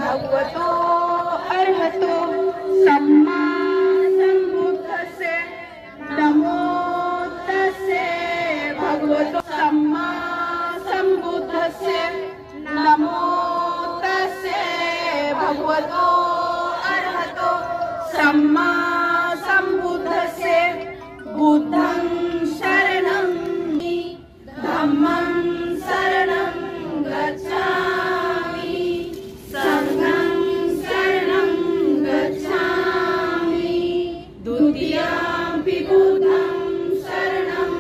भगवतो अर्हतो सम्मा सम्बुद्धस्से नमो तस्से भगवतो सम्मा सम्बुद्धस्से नमो तस्से भगवतो अर्हतो सम्मा सम्बुद्धस्से बुद्धं शरणं धम्मं शरणं गच्छामि संघं शरणं गच्छामि द्वितीयंपि बुद्धं शरणं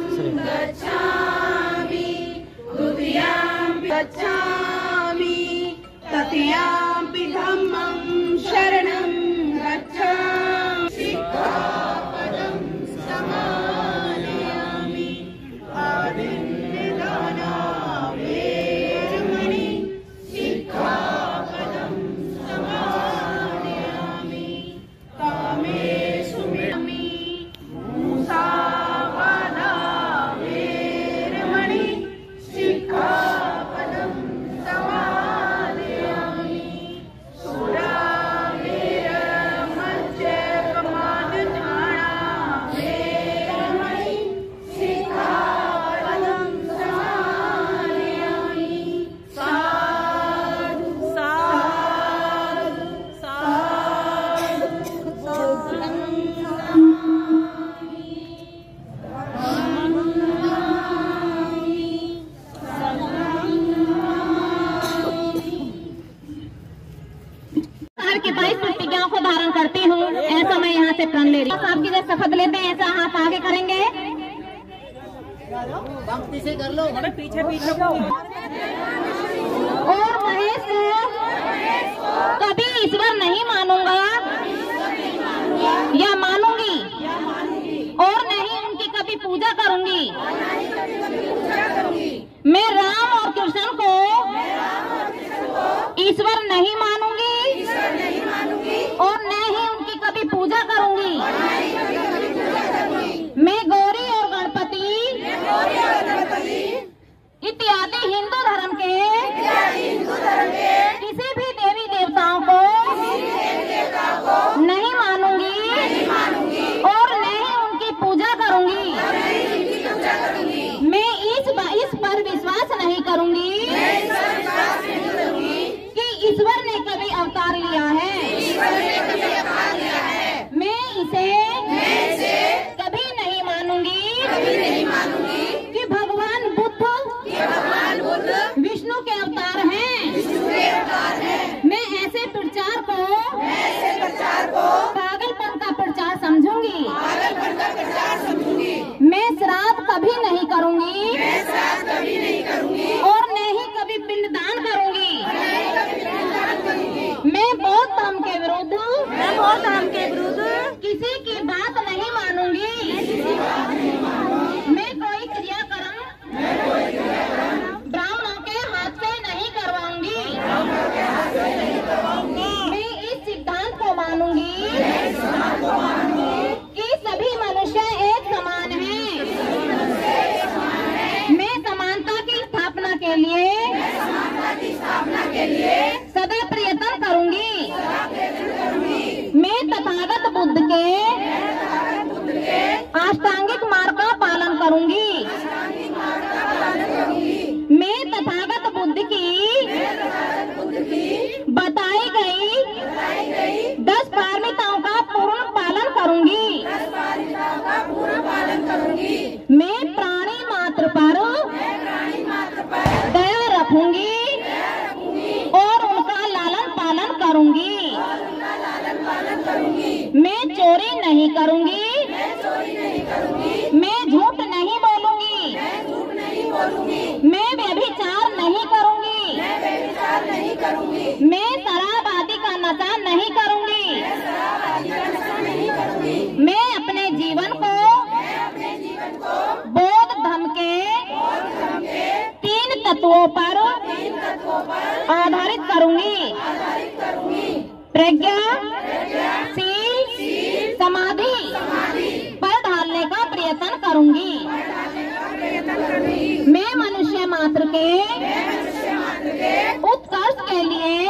गच्छामि द्वितीयंपि गच्छामि तृतीयंपि धम्मं शरणं गच्छामि सिक्खापदं समादयामि आदिन्यदाना वेरमणि सिक्खापदं समादयामि कामेषु मिच्छामि मूसावादा वेरमणि सिक्खापदं समादयामि सुरामेरमज्जपमादधाना वेरमणि सिक्खापदं समादयामि साधु साधु साधु की 22 प्रतिज्ञाओं को धारण करती हूँ, ऐसा मैं यहाँ से प्रण ले रही हूँ। आपकी जैसे शपथ लेते हैं ऐसा हाथ आगे करेंगे। पीछे कर लो, पीछे पीछे। और महेश कभी ईश्वर नहीं मानूंगा या मानूंगी और नहीं उनकी कभी पूजा करूंगी। मैं राम और कृष्ण को ईश्वर नहीं मानूंगी और न ही उनकी कभी पूजा करूंगी। मैं गौरी और गणपति इत्यादि हिंदू धर्म के किसी भी देवी देवताओं को नहीं मानूंगी और न ही उनकी पूजा करूंगी। मैं इस पर विश्वास नहीं करूंगी कि ईश्वर ने कभी अवतार लिया है। मैं इसे कभी नहीं मानूंगी कि भगवान बुद्ध विष्णु के अवतार हैं। मैं ऐसे प्रचार को पागलपन का प्रचार समझूंगी। मैं श्राद्ध कभी नहीं करूंगी और न ही कभी पिंडदान करूंगी। मैं बौद्ध धर्म के विरुद्ध किसी की बात नहीं मानूंगी। मैं कोई क्रियाक्रम ब्राह्मणों के हाथ से नहीं करवाऊंगी। मैं इस सिद्धांत को मानूंगी कि सभी मनुष्य एक समान हैं। मैं समानता की स्थापना के लिए सदा प्रयत्न करूंगी। मैं तथागत बुद्ध के अष्टांगिक मार्ग का पालन करूंगी। मैं तथागत बुद्ध की बताई गई 10 पारमिताओं का पूर्ण पालन करूंगी। मैं प्राणी मात्र पर दया रखूंगी और उनका लालन पालन करूंगी। मैं चोरी नहीं करूंगी। मैं झूठ नहीं बोलूंगी। मैं व्यभिचार नहीं करूंगी। मैं शराब आदि का नशा नहीं करूंगी। मैं अपने जीवन को बौद्ध धर्म के 3 तत्वों पर आधारित करूंगी। प्रज्ञा, शील, समाधि पर ढालने का प्रयत्न करूंगी। मैं मनुष्य मात्र के उत्कर्ष के लिए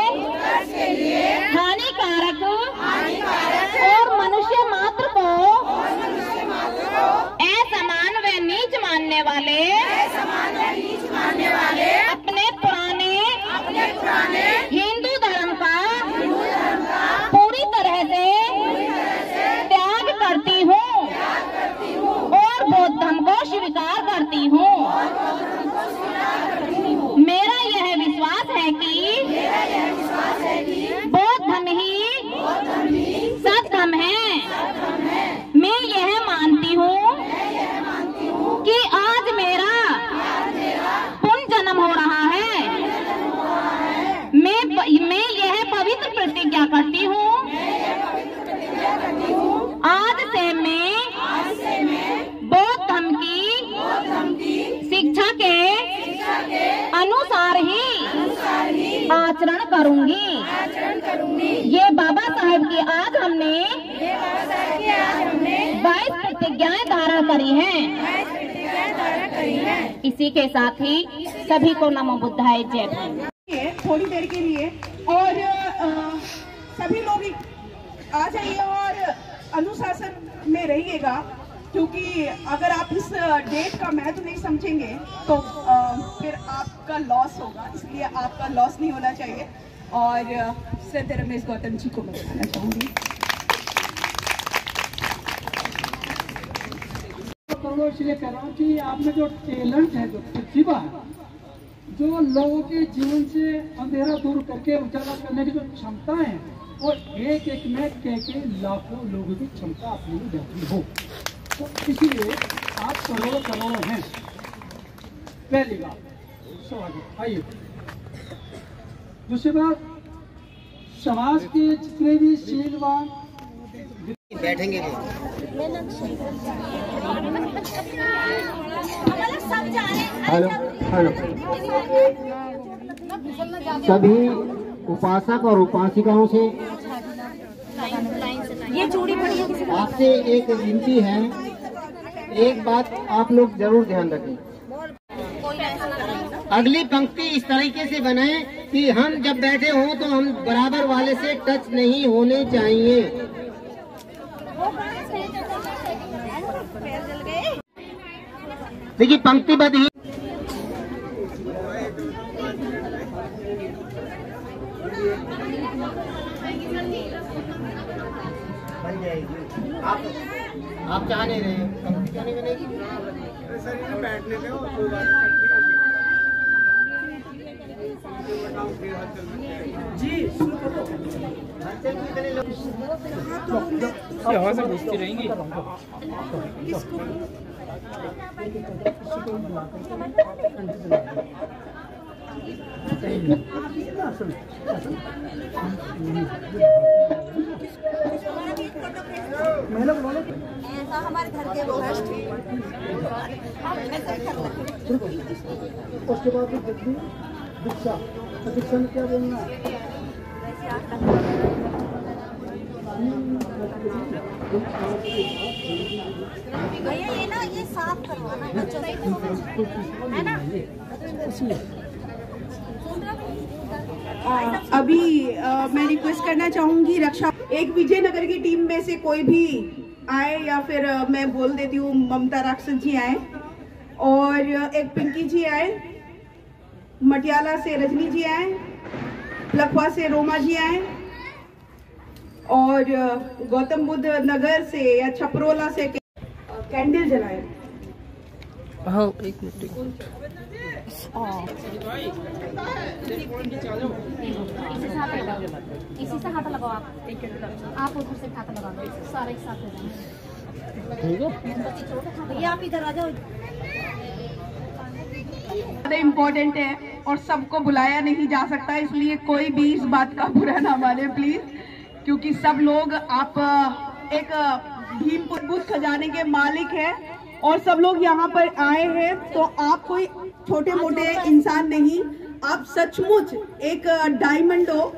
करती हूँ आज से मैं बौद्ध धर्म की शिक्षा के अनुसार ही आचरण करूंगी। ये बाबा साहेब की आज हमने 22 प्रतिज्ञाएं धारण करी हैं। इसी के साथ ही सभी को नमो बुद्धाय जय भीम। थोड़ी देर के लिए और सभी लोग आ जाइए और अनुशासन में रहिएगा, क्योंकि अगर आप इस डेट का महत्व नहीं समझेंगे तो फिर आपका लॉस होगा, इसलिए आपका लॉस नहीं होना चाहिए। और श्रद्धेय रमेश गौतम जी को मैं बताना चाहूँगी। इसलिए कह रहा हूँ कि आप में जो टैलेंट है, जो प्रतिभा है, जो लोगों के जीवन से अंधेरा दूर करके उजाला करने की जो क्षमताएं हैं, वो एक एक में के लाखों लोगों की क्षमता अपनी में बैठी हो। तो इसीलिए आप करोड़ों हैं। पहली बात स्वागत। आइए दूसरी बात, समाज के जितने भी शीलवान बैठेंगे हेलो हेलो सभी उपासक और उपासिकाओं से आपसे एक विनती है, एक बात आप लोग जरूर ध्यान रखें। अगली पंक्ति इस तरीके से बनाएं कि हम जब बैठे हों तो हम बराबर वाले से टच नहीं होने चाहिए। देखिए पंक्तिबद्ध ही बन जाएगी। आप चाह नहीं रहे, पंक्ति क्यों नहीं बनेगी? बैठने में कोई बात जी हवा से घुसती रहेंगी। ऐसा हमारे घर के भ्रष्ट उसके बाद दीक्षा, दीक्षा में क्या बोलना है? भैया ये ना ये साफ करवाना है बच्चों से, है ना? अभी मैं रिक्वेस्ट करना चाहूंगी रक्षा, एक विजयनगर की टीम में से कोई भी आए, या फिर मैं बोल देती हूँ ममता राक्षस जी आए, और एक पिंकी जी आए, मटियाला से रजनी जी आए, लखवा से रोमा जी आए, और गौतम बुद्ध नगर से या छपरोला से कैंडल जलाए। एक मिनट इसी से हाथ लगाओ आप उधर से हाथ लगाओ, सारे एक साथ हो जाए। आप इधर आ जाओ। ज़्यादा इम्पोर्टेंट है और सबको बुलाया नहीं जा सकता, इसलिए कोई भी इस बात का बुरा ना माने प्लीज, क्योंकि सब लोग आप एक भीमपुर बुद्ध खजाने के मालिक हैं और सब लोग यहाँ पर आए हैं, तो आप कोई छोटे मोटे इंसान नहीं, आप सचमुच एक डायमंड हो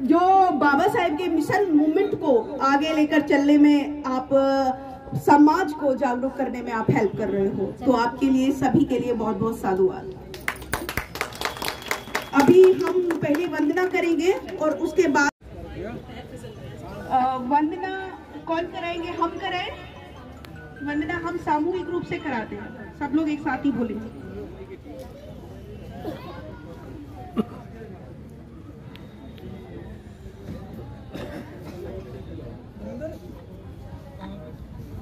जो बाबा साहेब के मिशन मूवमेंट को आगे लेकर चलने में, आप समाज को जागरूक करने में आप हेल्प कर रहे हो। तो आपके लिए सभी के लिए बहुत बहुत साधुवाद। अभी हम पहले वंदना करेंगे और उसके बाद वंदना कौन कराएंगे? हम कराएं वंदना, हम सामूहिक रूप से कराते हैं, सब लोग एक साथ ही बोलेंगे।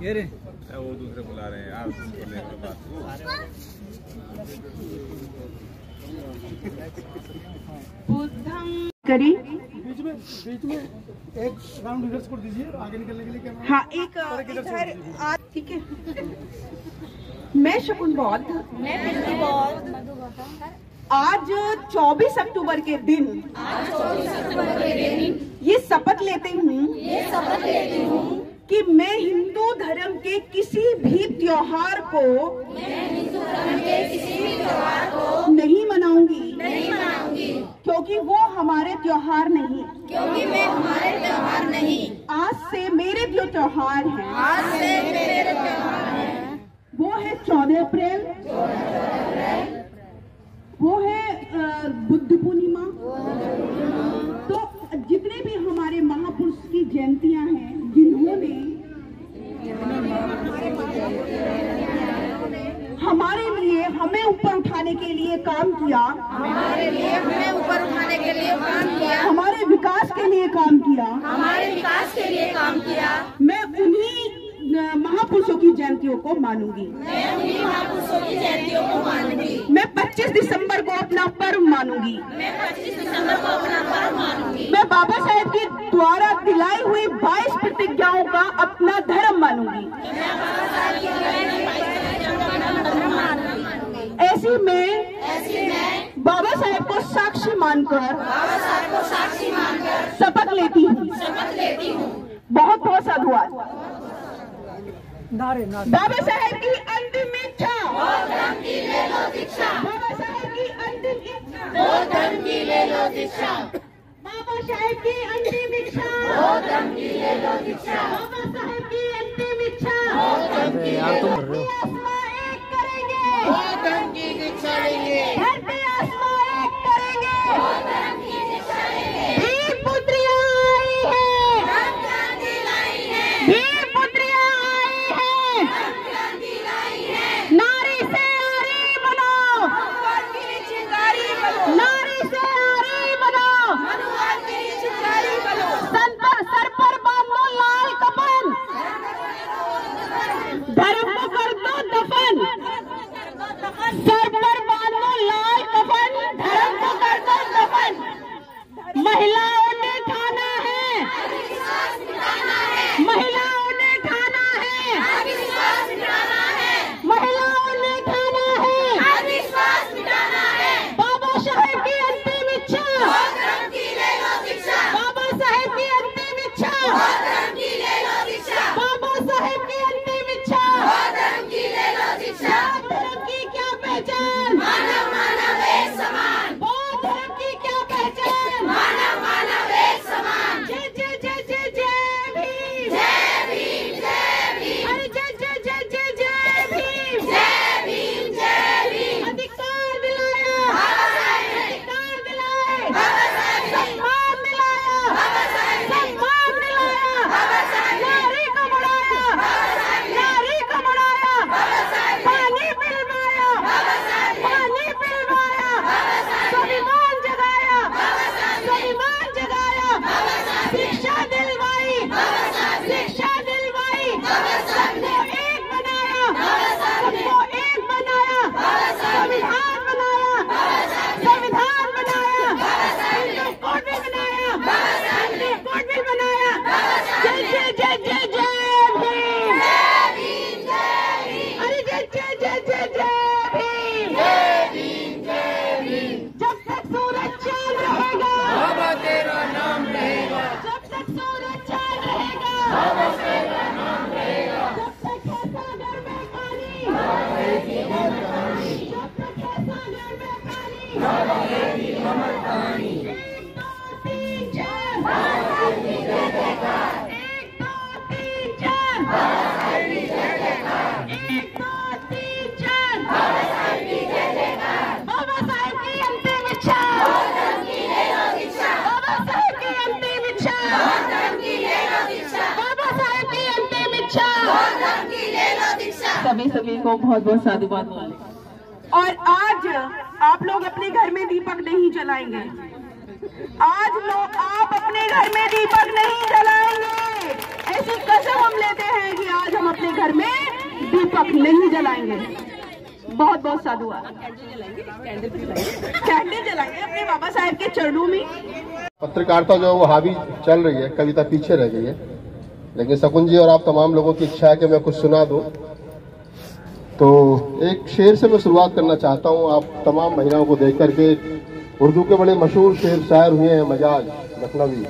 ये रे वो दूसरे बुला रहे हैं यार, करी बीच में एक राउंड रिवर्स कर दीजिए आगे निकलने के लिए। क्या हाँ, एक इधर ठीक है। मैं शकुन बौद्ध, आज 24 अक्टूबर के दिन ये शपथ लेती हूँ कि मैं हिंदू धर्म के किसी भी त्योहार को नहीं मनाऊंगी क्योंकि वो हमारे त्योहार नहीं, आज से मेरे जो त्योहार हैं वो है 14 अप्रैल, वो है बुद्ध पूर्णिमा। तो जितने भी हमारे महापुरुष की जयंतियां हैं जिन्होंने हमारे लिए हमें ऊपर उठाने के लिए काम किया, हमारे विकास के लिए काम किया, मैं उन्हीं महापुरुषों की जयंतियों को मानूंगी। मैं 25 दिसंबर को अपना पर्व मानूंगी। मैं बाबा साहेब के द्वारा दिलाई हुई 22 प्रतिज्ञाओं का अपना धर्म मानूंगी। ऐसी मैं बाबा साहेब को साक्षी मानकर शपथ लेती हूँ। बहुत बहुत साधुवाद। बाबा साहेब की अंतिम इच्छा, बाबा साहेब की अंतिम इच्छा, बाबा साहेब की अंतिम इच्छा, बाबा साहेब की अंतिम इच्छा, धरती आसमां एक करेंगे, धरती आसमां एक करेंगे। भीम पुत्रियां आई है, भीम पुत्रियां आई है, नारी से आरी बनो, नारी से आरी बनो, सर पर बांधो लाल कफन, धर्म को कर दो दफन, सर पर बांधो लाल कफन, धर्म को कर दो दफन। महिलाओं ने ठाना है, महिलाओं ने ठाना है, महिलाओं ने ठाना है। बाबा साहेब की अंतिम इच्छा, बाबा साहेब की अंतिम इच्छा, बाबा साहेब की अंतिम इच्छा। धर्म की क्या पहचान, बौद्ध धर्म की क्या पहचान, जय जय जय जय जय भीम, अरे जय जय जय जय जय भीम। अधिकार दिलाया, अधिकार दिलाए, सम्मान दिलाया, सम्मान दिलाया, नारी को बढ़ाया, नारी को बढ़ाया, पानी पिलवाया, पानी पिलवाया, स्वाभिमान जगाया, स्वाभिमान जगाया, शिक्षा दिलवाई, शिक्षा दिलवाई, सबको एक बनाया, सबको एक बनाया, संविधान बनाया, संविधान बनाया, हिंदू कोड भी बनाया, हिंदू कोड भी बनाया। जय जय जय जय जय भीम, अरे जय जय जय जय जय भीम। जब तक सूरज चांद रहेगा, बाबा तेरा नाम रहेगा, जब तक सूरज चांद रहेगा, बाबा तेरा नाम रहेगा, जब तक है सागर में पानी, जब तक है सागर में पानी, बाबा तेरी अमर कहानी। 1 2 3 4, बाबा की जय जयकार, 1 2 3 4, बाबा की जय जयकार, 1 2 3 4, बाबा की जय जयकार। बाबा साहेब की अंतिम इच्छा, बाबा साहेब की अंतिम इच्छा, बाबा साहेब की अंतिम इच्छा। सभी को बहुत बहुत साधुवाद। और आज आप लोग अपने घर में दीपक नहीं जलाएंगे, आज लोग आप अपने घर में दीपक नहीं जलाएंगे। ऐसी कसम हम लेते हैं कि आज हम अपने घर में दीपक नहीं जलाएंगे। बहुत बहुत साधुवाद। कैंडल जलाएंगे अपने बाबा साहेब के चरणों में। पत्रकारिता जो वो हावी चल रही है, कविता पीछे रह गई है, लेकिन शकुन जी और आप तमाम लोगों की इच्छा है कि मैं कुछ सुना दूं, तो एक शेर से मैं शुरुआत करना चाहता हूं। आप तमाम महिलाओं को देख करके, उर्दू के बड़े मशहूर शेर शायर हुए हैं मजाज लखनवी,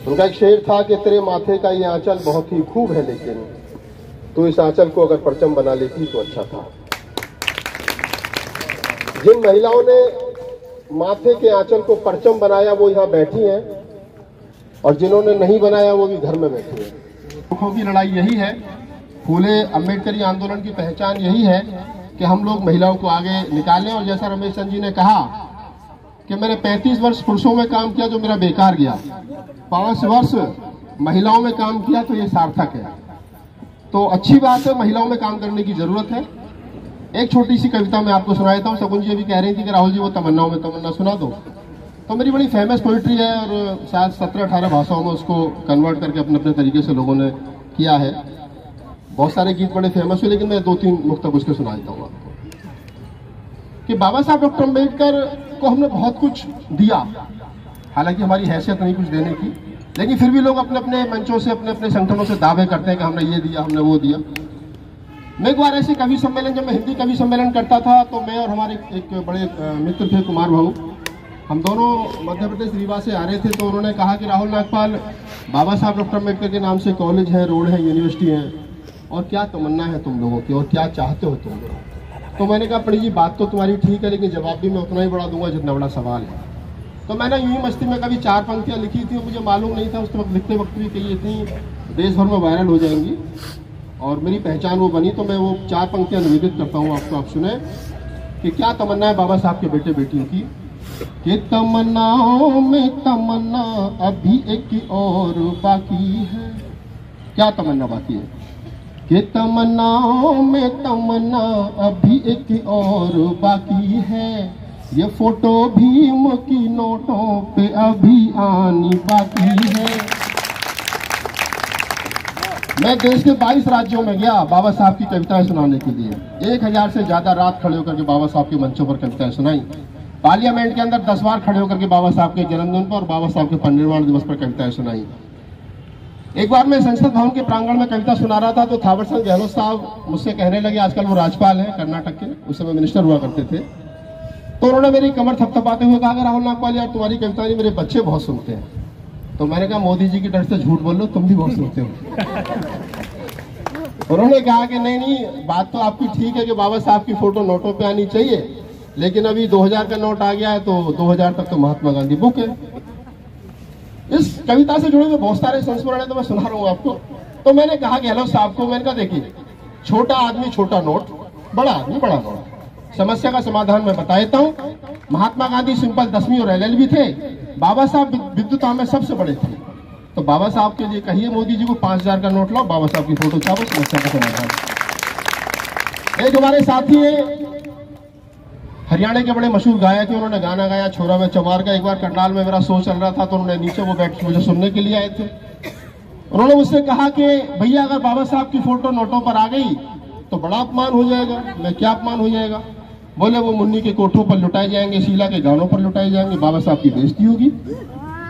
उनका एक शेर था कि तेरे माथे का ये आंचल बहुत ही खूब है, लेकिन तू इस आंचल को अगर परचम बना लेती तो अच्छा था। जिन महिलाओं ने माथे के आंचल को परचम बनाया वो यहाँ बैठी हैं, और जिन्होंने नहीं बनाया वो भी घर में बैठी हैं। दुखों की लड़ाई यही है, फूले अम्बेडकरी आंदोलन की पहचान यही है कि हम लोग महिलाओं को आगे निकालें। और जैसा रमेश चंद जी ने कहा कि मैंने 35 वर्ष पुरुषों में काम किया जो मेरा बेकार गया, 5 वर्ष महिलाओं में काम किया तो ये सार्थक है। तो अच्छी बात है, महिलाओं में काम करने की जरूरत है। एक छोटी सी कविता मैं आपको सुना देता हूँ। शगुन जी अभी कह रही थी कि राहुल जी वो तमन्नाओं में तमन्ना सुना दो, तो मेरी बड़ी फेमस पोइट्री है और शायद 17-18 भाषाओं में उसको कन्वर्ट करके अपने अपने तरीके से लोगों ने किया है। बहुत सारे गीत बड़े फेमस हुए, लेकिन मैं 2-3 मुक्तक उसके सुना देता हूँ आपको। कि बाबा साहब डॉक्टर अम्बेडकर को हमने बहुत कुछ दिया, हालांकि हमारी हैसियत नहीं कुछ देने की, लेकिन फिर भी लोग अपने अपने मंचों से, अपने अपने संगठनों से दावे करते हैं कि हमने ये दिया, हमने वो दिया। मैं एक बार ऐसे कवि सम्मेलन, जब मैं हिंदी कवि सम्मेलन करता था, तो मैं और हमारे एक बड़े मित्र थे कुमार भाऊ, हम दोनों मध्य प्रदेश रीवा से आ रहे थे। तो उन्होंने कहा कि राहुल नागपाल, बाबा साहब डॉक्टर अम्बेडकर के नाम से कॉलेज है, रोड है, यूनिवर्सिटी है, और क्या तमन्ना है तुम लोगों की और क्या चाहते हो तुम लोग। तो मैंने कहा पंडित जी बात तो तुम्हारी ठीक है, लेकिन जवाब भी मैं उतना ही बड़ा दूंगा जितना बड़ा सवाल है। तो मैंने यूं ही मस्ती में कभी 4 पंक्तियां लिखी थी, मुझे मालूम नहीं था उस वक्त लिखते वक्त भी कि ये इतनी देश भर में वायरल हो जाएंगी और मेरी पहचान वो बनी। तो मैं वो 4 पंक्तियां निवेदित करता हूँ आपको, आप सुने कि क्या तमन्ना है बाबा साहब के बेटे बेटियों की। कि तमन्नाओं में तमन्ना अभी एक और बाकी है। क्या तमन्ना बाकी है? कि तमन्नाओं में तमन्ना अभी एक और बाकी है, ये फोटो भीम की नोटों पे अभी आनी बाकी है। मैं देश के 22 राज्यों में गया बाबा साहब की कविताएं सुनाने के लिए। 1000 से ज्यादा रात खड़े होकर के बाबा साहब के मंचों पर कविताएं सुनाई। पार्लियामेंट के अंदर 10 बार खड़े होकर के बाबा साहब के जन्मदिन पर और बाबा साहब के परिनिर्वाण दिवस पर कविताएं सुनाई। एक बार मैं संसद भवन के प्रांगण में कविता सुना रहा था, तो थावरचंद गहलोत साहब मुझसे कहने लगे, आजकल वो राज्यपाल हैं कर्नाटक के, उस समय मिनिस्टर हुआ करते थे। तो उन्होंने मेरी कमर थपथपाते हुए कहा, राहुल नागपाल यार तुम्हारी कविता नहीं मेरे बच्चे बहुत सुनते हैं। तो मैंने कहा मोदी जी की डर से झूठ बोल लो, तुम भी बहुत सुनते हो। उन्होंने कहा कि नहीं बात तो आपकी ठीक है कि बाबा साहब की फोटो नोटों पे आनी चाहिए, लेकिन अभी 2000 का नोट आ गया है तो 2000 तक तो महात्मा गांधी बुक है। इस कविता से जुड़े हुए बहुत सारे संस्मरण है, तो मैं सुना रहा हूँ आपको। तो मैंने कहा गहलोत साहब को, मैंने कहा देखिए छोटा आदमी छोटा नोट, बड़ा आदमी बड़ा नोट, समस्या का समाधान मैं बता देता हूँ। महात्मा गांधी सिंपल 10वीं और LLB थे, बाबा साहब विद्युता में सबसे बड़े थे। तो बाबा साहब के लिए कहिए मोदी जी को 5000 का नोट लाओ, बाबा साहब की फोटो छापो, समस्या का समाधान। एक हमारे साथी है हरियाणा के बड़े मशहूर गायक है, उन्होंने गाना गाया छोरा में चमार का। एक बार करनाल में मेरा शो चल रहा था, तो उन्होंने नीचे वो बैठ मुझे सुनने के लिए आए थे। उन्होंने मुझसे कहा कि भैया अगर बाबा साहब की फोटो नोटों पर आ गई तो बड़ा अपमान हो जाएगा। मैं क्या अपमान हो जाएगा? बोले वो मुन्नी के कोठों पर लुटाए जाएंगे, शीला के गानों पर लुटाए जाएंगे, बाबा साहब की बेइज्जती होगी।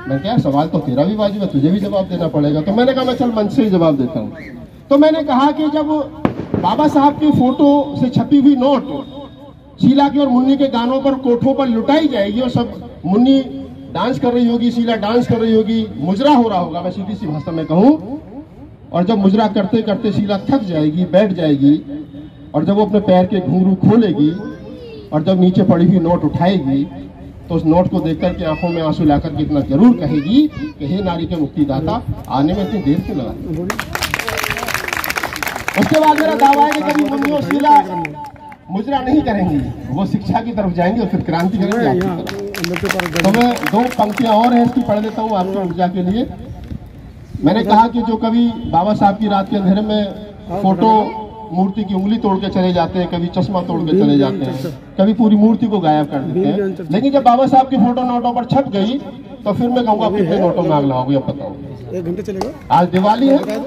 मैं क्या सवाल तो तेरा भी वाजिब है, तुझे भी जवाब देना पड़ेगा। तो मैंने कहा मैं चल मंच से ही जवाब देता हूँ। तो मैंने कहा कि जब बाबा साहब की फोटो से छपी हुई नोट शीला के और मुन्नी के गानों पर कोठों पर लुटाई जाएगी और सब मुन्नी डांस कर रही होगी, शीला डांस कर रही होगी, मुजरा हो रहा होगा, मैं सीधी सी भाषा में कहूँ। और जब मुजरा करते करते शीला थक जाएगी, बैठ जाएगी, और जब वो अपने पैर के घुंघरू खोलेगी और जब नीचे पड़ी हुई नोट उठाएगी, तो उस नोट को देखकर के आंखों में आंसू लाकर के इतना जरूर कहेगी कि हे नारी के मुक्तिदाता, आने में इतनी देर क्यों लगा। उसके बाद मेरा दावा है कि कभी मुन्नी और शीला मुजरा नहीं करेंगी, वो शिक्षा की तरफ जाएंगे और फिर क्रांति करेंगे आपकी तरफ। तो मैं 2 पंक्तियां और हैं इसकी पढ़ देता हूँ आपको ऊर्जा के लिए। मैंने कहा कि जो कभी बाबा साहब की रात के अंधेरे में फोटो मूर्ति की उंगली तोड़ के चले जाते हैं, कभी चश्मा तोड़ के चले जाते हैं, कभी पूरी मूर्ति को गायब कर देते हैं, लेकिन जब बाबा साहब की फोटो नोटों पर छप गई तो फिर मैं कहूँगा कितने नोटों में आग लगाओगे अब बताओ। 1 घंटे चलेगा। आज दिवाली है,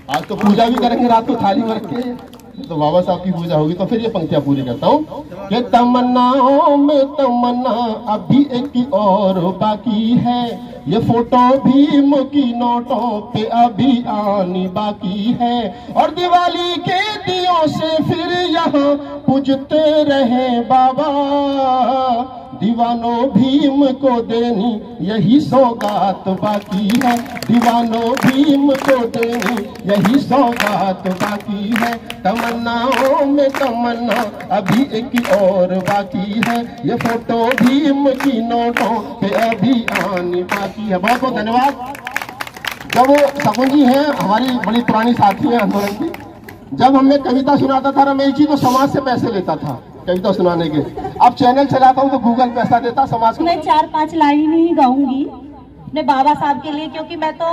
आज तो पूजा भी करेंगे रात को थाली में रख के, तो बाबा साहब की पूजा होगी। तो फिर ये पंक्तियां पूरी करता हूँ कि तमन्नाओं में तमन्ना अभी एक और बाकी है, ये फोटो भीम की नोटों पे अभी आनी बाकी है, और दिवाली के दियों से फिर यहाँ पूजते रहे बाबा, दीवानों भीम को देनी यही सौगात बाकी है, दीवानों भीम को देनी यही सौगात बाकी है। तमन्नाओं में तमन्ना अभी एक और बाकी है, ये फोटो भीम की नोटों पे अभी आनी बाकी है। बहुत बहुत धन्यवाद। जब शकुन जी हैं हमारी बड़ी पुरानी साथी हैं आंदोलन की, जब हमें कविता सुनाता था रमेश जी तो समाज से पैसे लेता था कविता सुनाने के। अब चैनल चलाता हूँ तो गूगल पैसा देता समाज को। मैं 4-5 लाइन ही गाऊंगी अपने बाबा साहब के लिए, क्योंकि मैं तो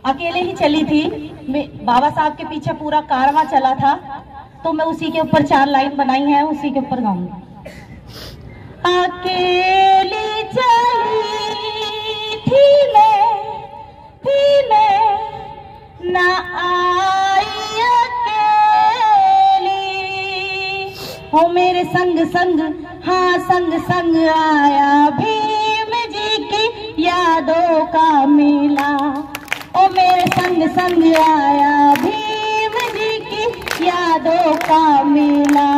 अकेले ही चली थी, बाबा साहब के पीछे पूरा कारवां चला था, तो मैं उसी के ऊपर 4 लाइन बनाई है, उसी के ऊपर गाऊंगी। अकेली चली थी मैं ना आई अकेली, हो मेरे संग संग, हाँ संग संग आया भीम जी की यादों का मेला, ओ मेरे संग संग आया भीम जी की यादों का मेला।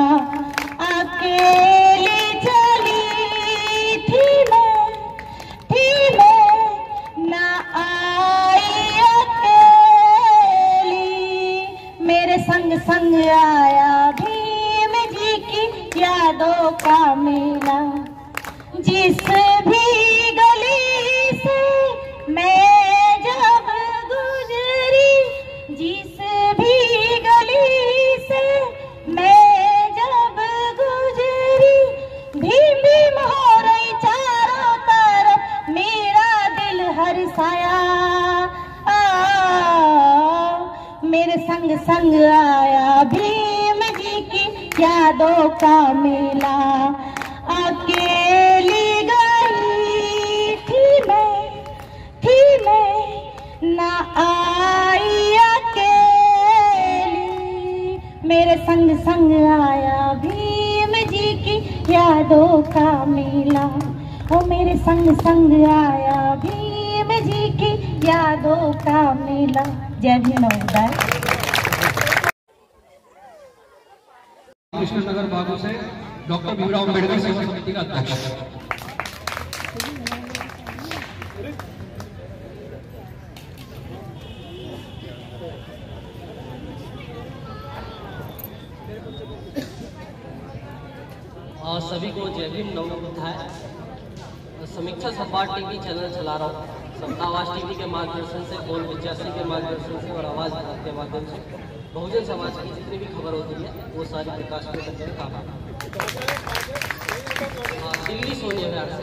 अकेली चली थी मैं ना आई अकेली, मेरे संग संग आया भीम जी की यादों का मेला। जिस भी गली से मैं जब गुजरी, जिस भी गली से मैं जब गुजरी, भीम भीम हो रही चारों तरफ, मेरा दिल हर्षाया। मेरे संग संग आया भीम जी की यादों का मेला। अकेली गई थी मैं ना आई अकेली, मेरे संग संग आया भीम जी की यादों का मेला, ओ मेरे संग संग आया भीम जी की यादों का मेला। जय भीम नमोदय। कृष्णनगर बागों से डॉक्टर भीमराव अम्बेडकर सेवा समिति का अध्यक्ष। सभी को जय भीम नमोबुद्धाय। समीक्षा संवाद टीवी चैनल चला रहा हूँ, सत्तावास टीवी के मार्गदर्शन से, गोल 85 के मार्गदर्शन से और आवाज भारत के माध्यम से बहुजन समाज की जितनी भी खबर होती है वो सारी प्रकाश में करने का काम है। दिल्ली सोनिया विहार से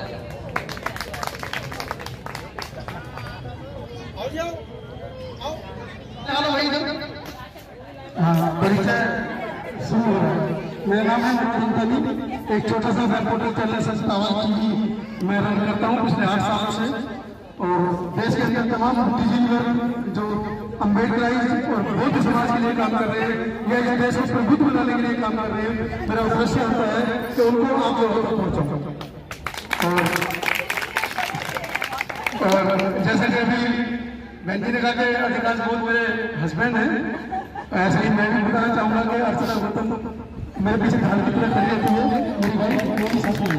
परिचय शुरू हो रहा है। मेरा नाम है मुकुंद, एक छोटा सा रिपोर्टर चैनल सत्तावास टीवी मैं रन करता हूँ पिछले 8 सालों से, और देश के अंदर तमाम बुद्धिजीवी जो अम्बेडकराइज और बौद्ध समाज के लिए काम कर रहे हैं या इस देश को प्रबुद्ध बनाने के लिए काम कर रहे हैं, मेरा उद्देश्य होता है कि उनको आप लोगों तक पहुँचाऊँ। और जैसे कि अभी बहन ने कहा कि अधिकांश बहुत मेरे हस्बैंड हैं, ऐसे ही मैं भी बताना चाहूँगा कि अर्चना गौतम मेरे पीछे धान की तरह खड़ी रहती है, मेरी वाइफ मेरी साथी है।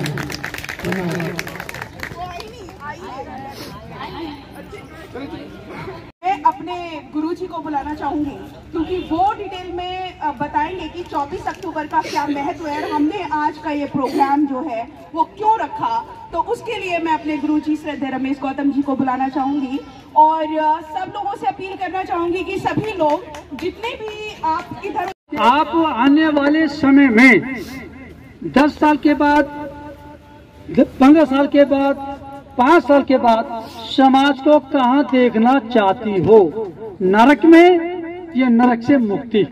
मैं अपने गुरुजी को बुलाना चाहूंगी क्योंकि वो डिटेल में बताएंगे कि 24 अक्टूबर का क्या महत्व है और हमने आज का ये प्रोग्राम जो है वो क्यों रखा। तो उसके लिए मैं अपने गुरुजी श्रद्धेय रमेश गौतम जी को बुलाना चाहूंगी और सब लोगों से अपील करना चाहूंगी कि सभी लोग जितने भी आप इधर, आप आने वाले समय में 10 साल के बाद, 15 साल के बाद, 5 साल के बाद समाज को कहां देखना चाहती हो, नरक में या नरक से मुक्ति?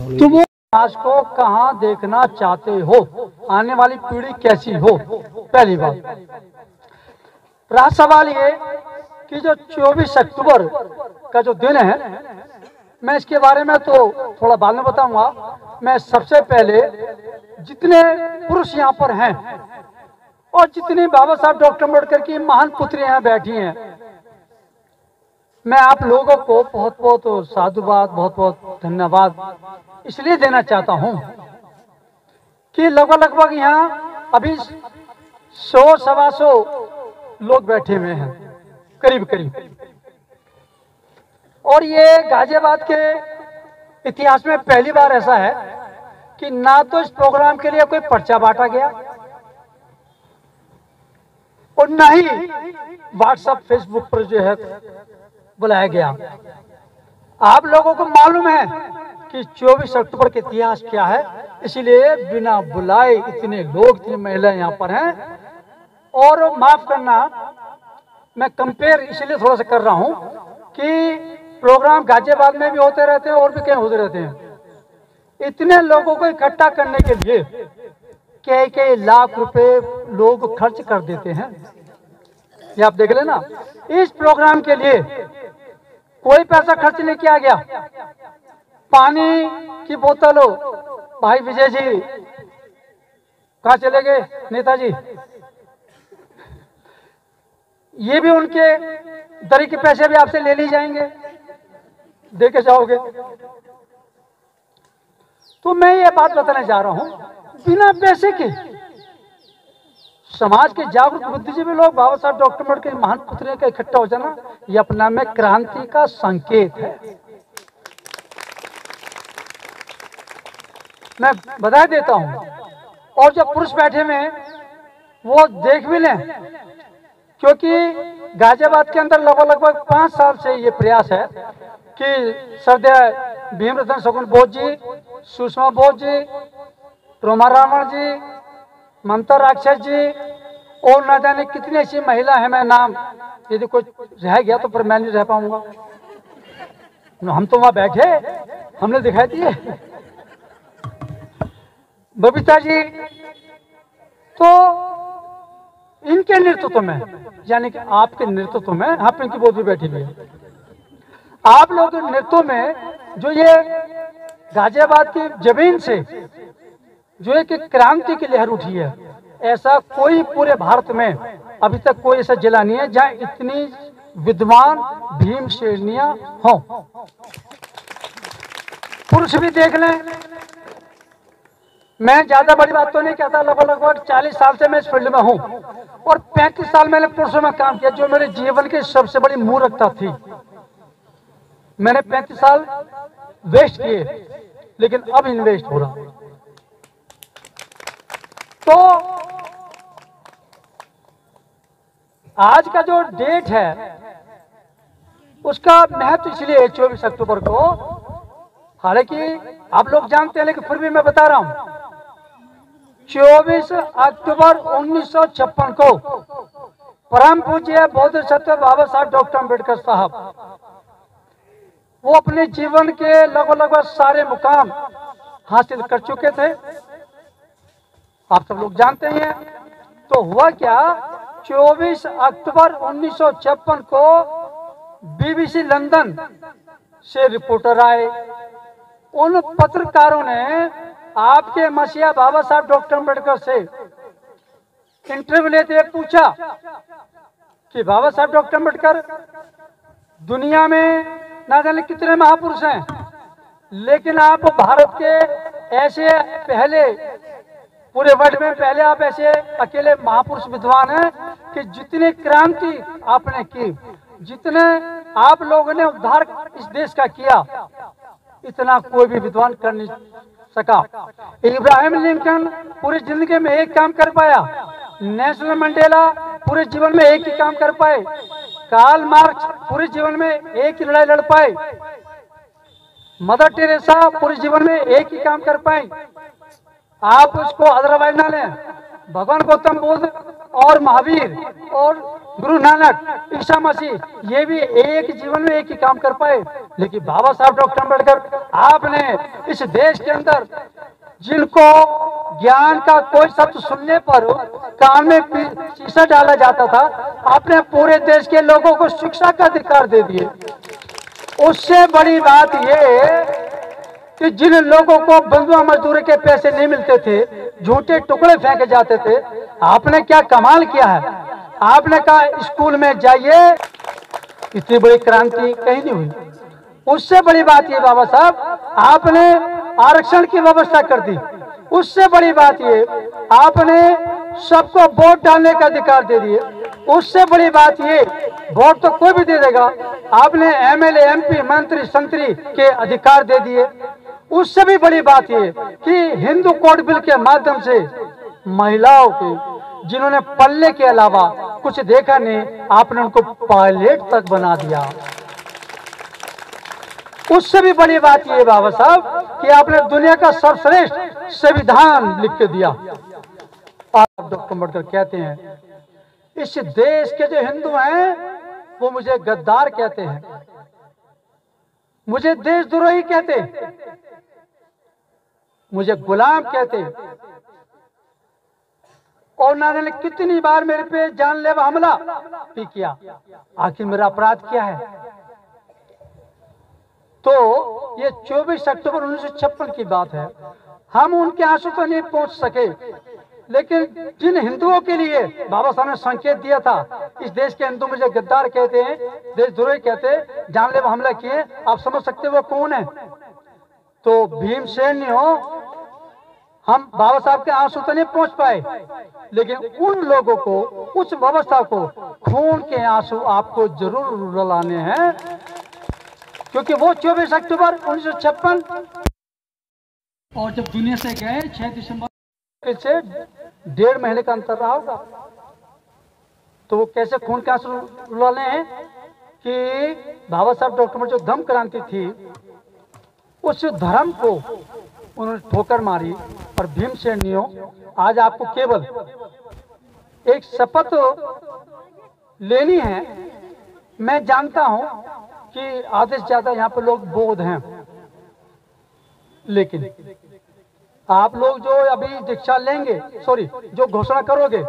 तो वो समाज को कहां देखना चाहते हो, आने वाली पीढ़ी कैसी हो? पहली बात। रहा सवाल ये कि जो 24 अक्टूबर का जो दिन है, मैं इसके बारे में तो थोड़ा बाद में बताऊंगा। मैं सबसे पहले जितने पुरुष यहाँ पर हैं और जितनी बाबा साहब डॉक्टर अम्बेडकर की महान पुत्री यहाँ बैठी हैं, मैं आप लोगों को बहुत बहुत साधुवाद, बहुत बहुत धन्यवाद इसलिए देना चाहता हूँ कि लगभग यहाँ अभी 100-125 लोग बैठे हुए हैं करीब करीब। और ये गाजियाबाद के इतिहास में पहली बार ऐसा है कि ना तो इस प्रोग्राम के लिए कोई पर्चा बांटा गया और ना ही व्हाट्सएप फेसबुक पर जो है बुलाया गया। आप लोगों को मालूम है कि 24 अक्टूबर का इतिहास क्या है, इसलिए बिना बुलाए इतने लोग, इतनी महिलाएं यहाँ पर हैं। और माफ करना, मैं कंपेयर इसलिए थोड़ा सा कर रहा हूँ कि प्रोग्राम गाजियाबाद में भी होते रहते हैं और भी कहीं होते रहते हैं। इतने लोगों को इकट्ठा करने के लिए कई लाख रुपए लोग खर्च कर देते हैं। ये आप देख लेना, इस प्रोग्राम के लिए कोई पैसा खर्च नहीं किया गया। पानी की बोतल हो, भाई विजय जी कहाँ चले गए, नेताजी, ये भी उनके दरी के पैसे भी आपसे ले ली जाएंगे, दे के जाओगे। तो मैं ये बात बताने जा रहा हूं, बिना पैसे के समाज के जागरूक बुद्धिजीवी लोग बाबा साहब डॉक्टर अम्बेडकर के महान पुतले का इकट्ठा हो जाना, ये अपना में क्रांति का संकेत है। मैं बधाई देता हूं। और जो पुरुष बैठे हुए हैं वो देख भी लें, क्योंकि गाजियाबाद के अंदर लगभग 5 साल से ये प्रयास है कि श्रद्धेय भीमरतन शकुन बोस जी, सुषमा बोस जी, रोमा रावण जी, ममता राक्षस जी और न जाने कितनी ऐसी महिला है, मैं नाम यदि कोई रह गया तो पर मैं नहीं रह पाऊंगा। हम तो वहां बैठे, हमने दिखाई दिए, बबीता जी। तो इनके नेतृत्व में, यानी कि आपके नेतृत्व में, यहाँ पिंकी बोध भी बैठी हुई है, आप लोग के नेतृत्व में जो ये गाजियाबाद की जमीन से जो एक क्रांति की लहर उठी है, ऐसा कोई पूरे भारत में अभी तक कोई ऐसा जिला नहीं है जहां इतनी विद्वान भीम श्रेणियां हों। पुरुष भी देख लें, मैं ज्यादा बड़ी बात तो नहीं कहता, लगभग 40 साल से मैं इस फील्ड में हूं और 35 साल मैंने पुरुषों में काम किया, जो मेरे जीवन की सबसे बड़ी मूर्खता थी। मैंने 35 साल वेस्ट किए, लेकिन अब इन्वेस्ट हो रहा। तो आज का जो डेट है उसका महत्व इसलिए 24 अक्टूबर को, हालांकि आप लोग जानते हैं लेकिन फिर भी मैं बता रहा हूं, 24 अक्टूबर 1956 को परम पूज्य बौद्ध सत्य बाबा साहब डॉक्टर अम्बेडकर साहब, वो अपने जीवन के लगभग सारे मुकाम हासिल कर चुके थे, आप सब लोग जानते हैं। तो हुआ क्या, 24 अक्टूबर 1956 को बीबीसी लंदन से रिपोर्टर आए। उन पत्रकारों ने आपके मसीहा बाबा साहब डॉक्टर अम्बेडकर से इंटरव्यू लेते हुए पूछा कि बाबा साहब डॉक्टर अम्बेडकर, दुनिया में ना जाने कितने महापुरुष हैं, लेकिन आप भारत के ऐसे पहले, पूरे वर्ल्ड में पहले आप ऐसे अकेले महापुरुष विद्वान हैं कि जितनी क्रांति आपने की, जितने आप लोगों ने उद्धार इस देश का किया, इतना कोई भी विद्वान कर नहीं सका। इब्राहिम लिंकन पूरी जिंदगी में एक काम कर पाया, नेल्सन मंडेला पूरे जीवन में एक ही काम कर पाए, कार्ल मार्क्स पूरे जीवन में एक ही लड़ाई लड़ पाए, मदर टेरेसा पूरे जीवन में एक ही काम कर पाए। आप उसको अदरवाइज ना लें, भगवान गौतम बुद्ध और महावीर और गुरु नानक, ईसा मसीह, ये भी एक जीवन में एक ही काम कर पाए। लेकिन बाबा साहब डॉक्टर अम्बेडकर, आपने इस देश के अंदर जिनको ज्ञान का कोई शब्द सुनने पर कान में शीशा डाला जाता था, आपने पूरे देश के लोगों को शिक्षा का अधिकार दे दिए। उससे बड़ी बात ये कि जिन लोगों को बंधुआ मजदूरी के पैसे नहीं मिलते थे, झूठे टुकड़े फेंके जाते थे, आपने क्या कमाल किया है। आपने कहा स्कूल में जाइए, इतनी बड़ी क्रांति कहीं नहीं हुई। उससे बड़ी बात ये बाबा साहब, आपने आरक्षण की व्यवस्था कर दी। उससे बड़ी बात ये, आपने सबको वोट डालने का अधिकार दे दिए। उससे बड़ी बात ये, वोट तो कोई भी दे देगा, आपने एमएलए, एमपी, मंत्री, संतरी के अधिकार दे दिए। उससे भी बड़ी बात ये कि हिंदू कोड बिल के माध्यम से महिलाओं के जिन्होंने पल्ले के अलावा कुछ देखा नहीं, आपने उनको पायलट तक बना दिया। उससे भी बड़ी बात ये बाबा साहब कि आपने दुनिया का सर्वश्रेष्ठ संविधान लिख के दिया। आप डॉक्टर अम्बेडकर कहते हैं इस देश के जो हिंदू हैं वो मुझे गद्दार कहते हैं, मुझे देशद्रोही कहते, मुझे गुलाम कहते, और उन्होंने कितनी बार मेरे पे जानलेवा हमला भी किया। आखिर मेरा अपराध क्या है? तो ये 24 अक्टूबर 1956 की बात है। हम उनके आंसू तो नहीं पहुंच सके, लेकिन जिन हिंदुओं के लिए बाबा साहब ने संकेत दिया था, इस देश के हिंदू मुझे गद्दार कहते हैं, देशद्रोही कहते हैं, जानलेवा हमला किए, आप समझ सकते वो कौन है? तो भीमसेन नहीं हो। हम बाबा साहब के आंसू तो नहीं पहुंच पाए, लेकिन उन लोगों को, उस व्यवस्था को खून के आंसू आपको जरूर रुलाने हैं, क्योंकि वो 24 अक्टूबर 1956 और जब दुनिया से गए 6 दिसंबर से 1.5 महीने का अंतर रहा होगा। तो वो कैसे खून के आंसू रुलाने हैं कि बाबा साहब डॉक्टर जो धम्म क्रांति थी, उस धर्म को उन्होंने ठोकर मारी। और भीमसेनियों, आज आपको केवल एक शपथ लेनी है। मैं जानता हूं कि आधे से ज्यादा यहाँ पर लोग बौद्ध हैं, लेकिन आप लोग जो अभी दीक्षा लेंगे, सॉरी जो घोषणा करोगे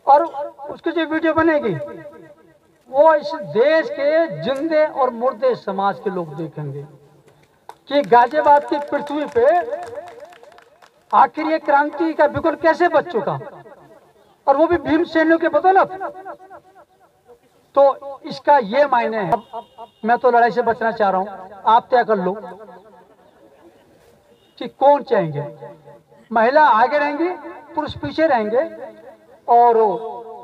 और उसकी जो वीडियो बनेगी, वो इस देश के जिंदे और मुर्दे समाज के लोग देखेंगे कि गाजियाबाद की पृथ्वी पे आखिर ये क्रांति का बिगुल कैसे बच चुका, और वो भी भीमसेनियों के बदौलत। तो इसका ये मायने है। मैं तो लड़ाई से बचना चाह रहा हूं, आप तय कर लो कि कौन चाहेंगे। महिला आगे रहेंगी, पुरुष पीछे रहेंगे, और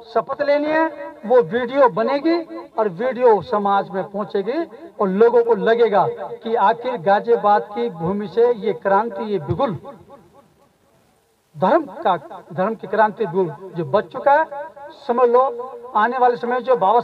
शपथ लेनी है, वो वीडियो बनेगी और वीडियो समाज में पहुंचेगी, और लोगों को लगेगा कि आखिर गाजियाबाद की भूमि से ये क्रांति, ये बिगुल धर्म की क्रांति बिगुल जो बच चुका है। समझ लो आने वाले समय जो बाबा